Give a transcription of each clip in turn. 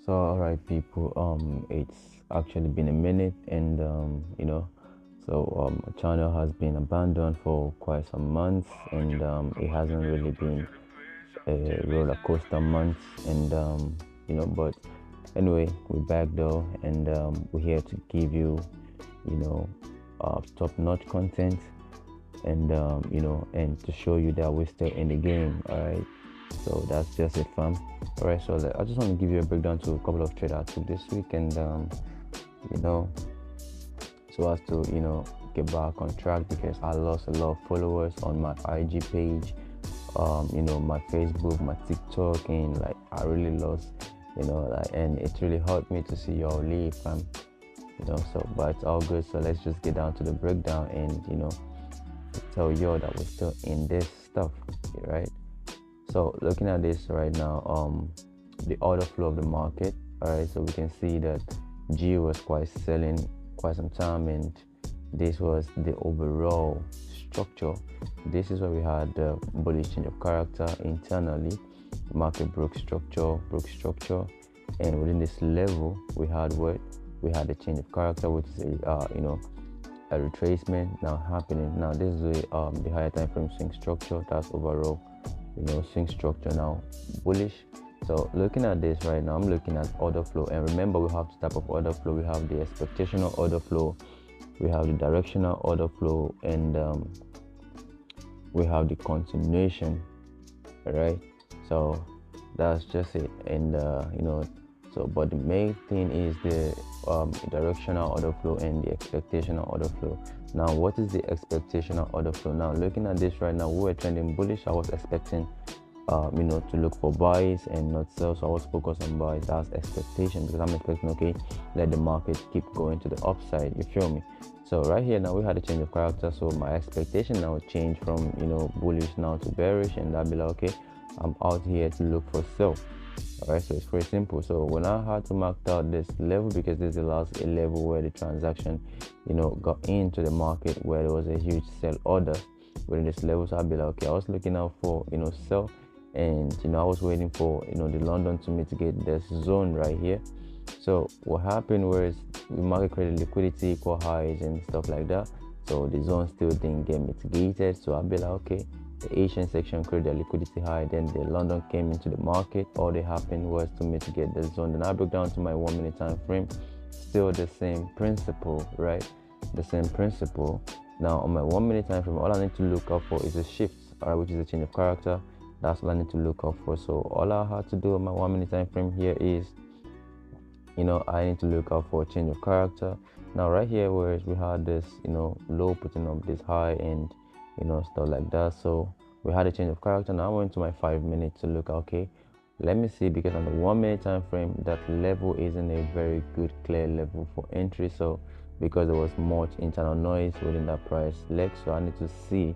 So, all right, people. It's actually been a minute, and the channel has been abandoned for quite some months, and it hasn't really been a roller coaster month, and but anyway, we're back though, and we're here to give you, you know, top-notch content, and and to show you that we're still in the game. All right. So that's just it, fam. All right, so I just want to give you a breakdown to a couple of trades I took this week, and you know, so as to get back on track, because I lost a lot of followers on my IG page, my Facebook, my TikTok, and like I really lost, and it really hurt me to see y'all leave, fam. So but it's all good. So let's just get down to the breakdown, and tell y'all that we're still in this stuff, right? So looking at this right now, the order flow of the market, all right, so we can see that G was quite selling quite some time, and this was the overall structure. This is where we had the bullish change of character internally. The market broke structure, and within this level we had the change of character, which is a retracement now happening. Now this is the higher time frame swing structure. That's overall swing structure now bullish. So looking at this right now, I'm looking at order flow, and remember we have two type of order flow. We have the expectational order flow, we have the directional order flow, and we have the continuation, right? So that's just it. And but the main thing is the directional order flow and the expectational order flow. Now what is the expectational order flow? Now looking at this right now, we were trending bullish. I was expecting to look for buys and not sell, so I was focused on buys. That's expectation, because I'm expecting, okay, let the market keep going to the upside, you feel me? So right here now we had a change of character, so my expectation now changed from bullish now to bearish, and I'll be like, okay, I'm out here to look for sell. All right, so it's pretty simple. So when I had to mark out this level, because this is the last level where the transaction got into the market, where there was a huge sell order within this level, so I'll be like, okay, I was looking out for sell, and I was waiting for the London to mitigate this zone right here. So what happened was the market created liquidity, equal highs and stuff like that, so the zone still didn't get mitigated. So I'll be like, okay, the Asian section created a liquidity high, then the London came into the market. All that happened was to mitigate the zone. Then I broke down to my 1 minute time frame. Still the same principle, right? The same principle. Now on my 1 minute time frame, all I need to look out for is a shift, all right, which is a change of character. That's what I need to look out for. So all I had to do on my 1 minute time frame here is I need to look out for a change of character. Now right here, whereas we had this low putting up this high, and stuff like that, so we had a change of character. Now I went to my 5 minutes to look, okay, let me see, because on the 1 minute time frame, that level isn't a very good clear level for entry, so because there was much internal noise within that price leg, so I need to see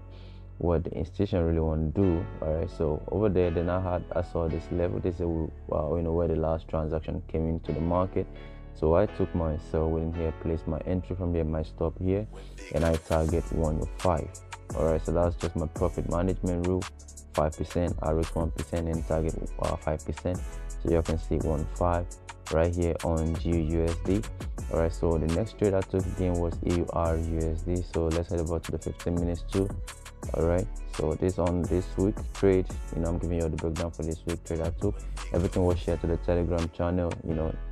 what the institution really want to do. All right, so over there, then I saw this level. This is where the last transaction came into the market. So I took my sell within here, placed my entry from here, my stop here, and I target 105. All right, so that's just my profit management rule: 5%, I risk 1%, and target 5%. So you can see 1.5 right here on GUSD. All right, so the next trade I took again was EURUSD. So let's head over to the 15 minutes too. All right, so this on this week trade, I'm giving you the breakdown for this week trade I took. Everything was shared to the Telegram channel.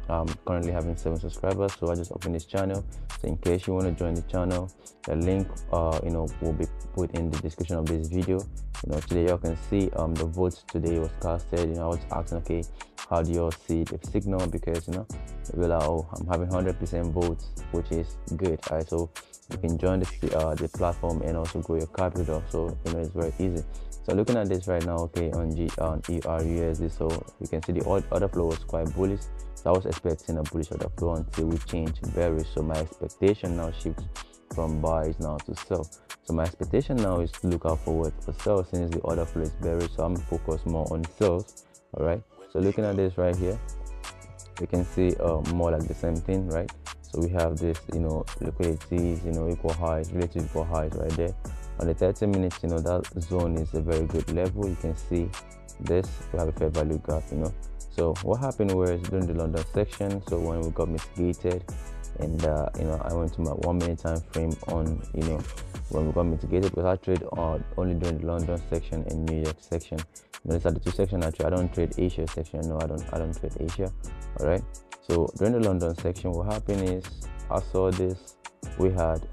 I'm currently having 7 subscribers, so I just opened this channel. So in case you want to join the channel, the link will be put in the description of this video. Today y'all can see the votes today was casted. I was asking, okay, how do y'all see the signal, because we're like, oh, I'm having 100% votes, which is good. All right, so you can join the platform and also grow your capital. So it's very easy. So looking at this right now, okay, on EURUSD, so you can see the order flow was quite bullish. So I was expecting a bullish order flow until we changed bearish. So my expectation now shifts from buys now to sell. So my expectation now is to look out forward for sell, since the order flow is bearish. So I'm focused more on sales. All right. So looking at this right here, we can see more like the same thing, right? So we have this, liquidities, equal highs, relative equal highs right there. On the 30 minutes, that zone is a very good level. You can see this, we have a fair value gap, So what happened was during the London section, so when we got mitigated, and I went to my 1 minute time frame on when we got mitigated, because I trade only during the London section and New York section. These are the two sections I trade. I don't trade Asia section. No, I don't trade Asia. All right. So during the London section, what happened is I saw this. We had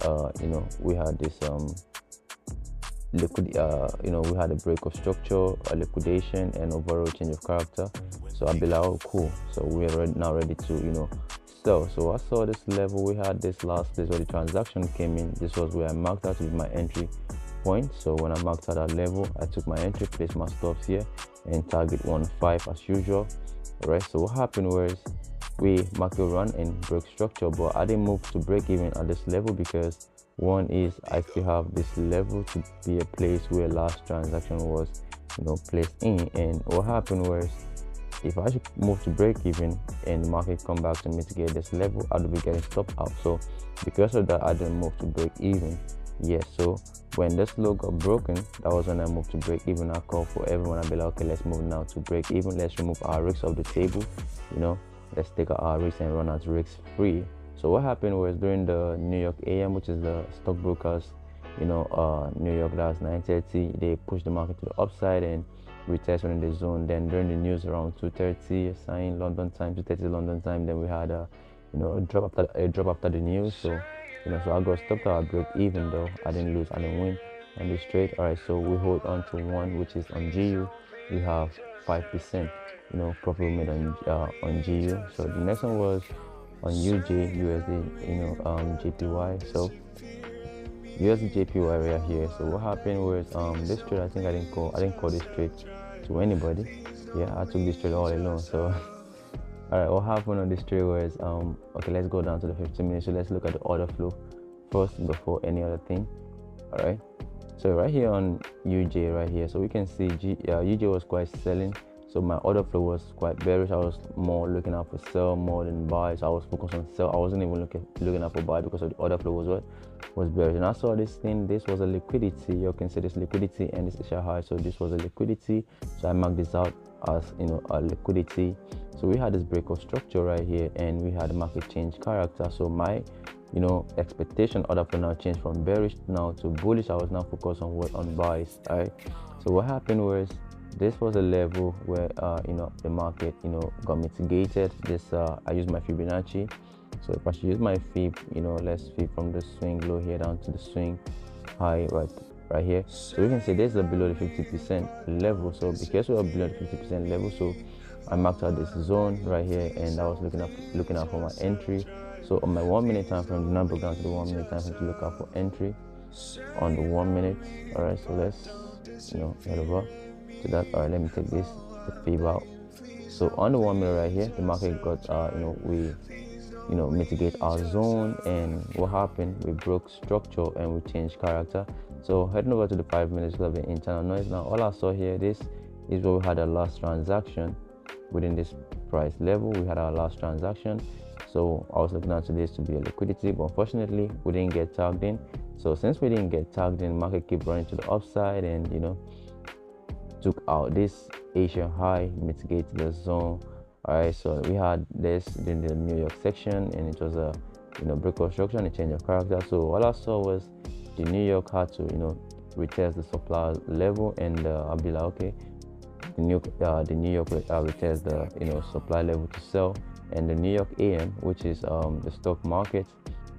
we had this liquid we had a break of structure, a liquidation, and overall change of character. So I'll be like, oh cool, so we're now ready to sell. So I saw this level. We had this last place where the transaction came in. This was where I marked out to be my entry point. So when I marked out that level, I took my entry, placed my stops here, and target 1.5 as usual. All right. So what happened was we market run and break structure, but I didn't move to break even at this level because one is I still have this level to be a place where last transaction was placed in. And what happened was, if I should move to break even and the market come back to mitigate this level, I'd be getting stopped out. So because of that, I didn't move to break even. Yes, so when this low got broken, that was when I moved to break even. I call for everyone. I'll be like, okay, let's move now to break even. Let's remove our risks off the table. Let's take our risks and run out risks free. So what happened was during the New York AM, which is the stockbrokers, New York, that's 9:30. They pushed the market to the upside and retest within the zone. Then during the news around 2:30, sign London time, 2:30 London time. Then we had a drop after the news. So so I got stopped out. I broke even though I didn't lose, I didn't win on this trade. All right, so we hold on to one, which is on GU. We have 5%, profit made on GU. So the next one was on UJ USD, JPY. So USD JPY right here. So what happened was this trade, I think I didn't call this trade to anybody. Yeah, I took this trade all alone. So all right, what happened on this trade was okay, let's go down to the 15 minutes. So let's look at the order flow first before any other thing. All right, so right here on UJ right here, so we can see UJ was quite selling. So my order flow was quite bearish. I was more looking out for sell more than buy. So I was focused on sell. I wasn't even looking out for buy because of the order flow was bearish. And I saw this thing. This was a liquidity. You can see this liquidity and this is a high. So this was a liquidity. So I marked this out as a liquidity. So we had this break of structure right here, and we had market change character. So my expectation order flow now changed from bearish now to bullish. I was now focused on buys. All right. So what happened was, this was a level where the market got mitigated. This I used my Fibonacci. So if I should use my Fib, let's Fib from the swing low here down to the swing high right here. So we can say this is below the 50% level. So because we are below the 50% level, so I marked out this zone right here, and I was looking out for my entry. So on my 1 minute time frame, now broke down to the 1 minute time frame to look out for entry on the 1 minute. All right, so let's head over to that. All right, let me take the Fib out. So on the 1 minute right here, the market got we mitigate our zone, and what happened, we broke structure and we changed character. So heading over to the 5 minutes because of the internal noise. Now all I saw here, this is where we had a last transaction within this price level. We had our last transaction. So I was looking at this to be a liquidity, but unfortunately we didn't get tagged in. So since we didn't get tagged in, market kept running to the upside and took out this Asian high, mitigated the zone. All right, so we had this in the New York section, and it was a break of structure and a change of character. So all I saw was the New York had to retest the supply level, and I'll be like, okay, the New York retest the supply level to sell, and the New York AM, which is the stock market,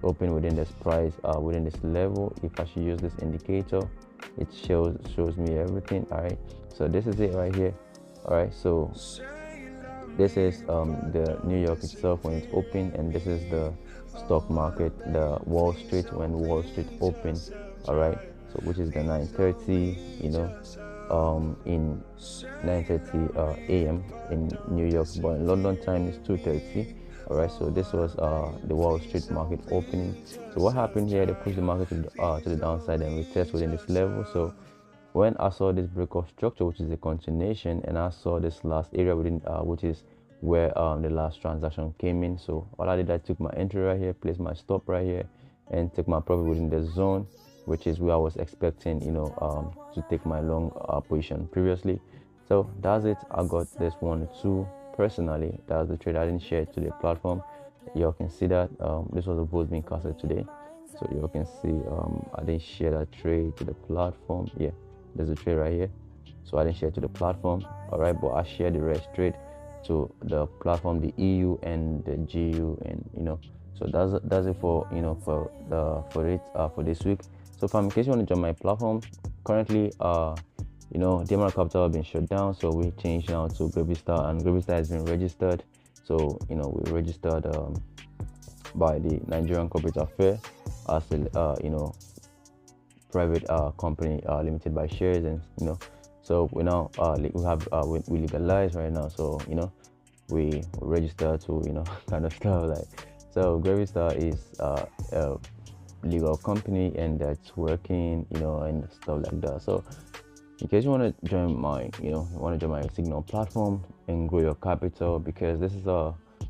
open within this price within this level. If I should use this indicator, it shows me everything. All right, so this is it right here. All right, so this is the New York itself when it's open, and this is the stock market, the Wall Street when Wall Street opens. All right, so which is the 9:30 in 9:30 a.m. in New York, but in London time is 2:30. All right, so this was the Wall Street market opening. So what happened here, they pushed the market to the downside and retest within this level. So when I saw this break of structure, which is a continuation, and I saw this last area within which is where the last transaction came in, so all I did, I took my entry right here, placed my stop right here, and took my profit within the zone, which is where I was expecting to take my long position previously. So that's it. I got this 1 to 2 personally, that's the trade I didn't share to the platform. You can see that this was a vote being casted today, so you can see I didn't share that trade to the platform. Yeah, there's a trade right here, so I didn't share to the platform. All right, but I shared the rest trade to the platform, the EU and the GU, and so that's it for for this week. So in case you want to join my platform, currently the amount of capital have been shut down, so we changed now to Gravy Star, and Gravy Star has been registered. So we registered by the Nigerian Corporate Affairs as a private company limited by shares, and so we now we have we legalized right now. So we register to kind of stuff like. So Gravy Star is a legal company, and that's working and stuff like that. So in case you want to join my Signal platform and grow your capital, because this is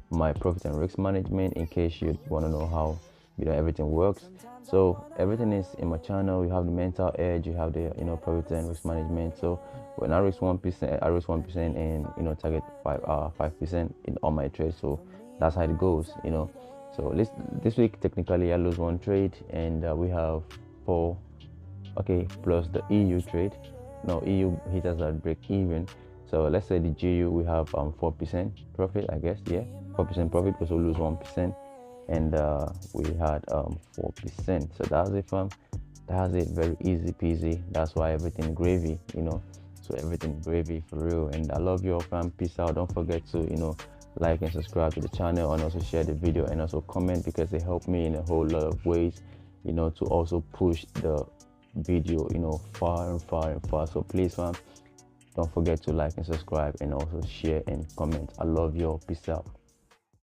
my profit and risk management, in case you want to know how everything works. So everything is in my channel. You have the mental edge, you have the profit and risk management. So when I risk 1%, I risk 1%, and target 5% in all my trades. So that's how it goes. So this week technically I lose one trade, and we have 4, okay, plus the EU trade. No, EU hit us at break even. So let's say the GU we have 4% profit, I guess. Yeah, 4% profit, because we lose 1%, and we had 4%. So that's it, fam. That's it. Very easy peasy. That's why everything gravy. So everything gravy for real. And I love you all, fam. Peace out. Don't forget to like and subscribe to the channel, and also share the video, and also comment, because they help me in a whole lot of ways. To also push the video far and far and far. So please, fam, don't forget to like and subscribe, and also share and comment. I love you all. Peace out.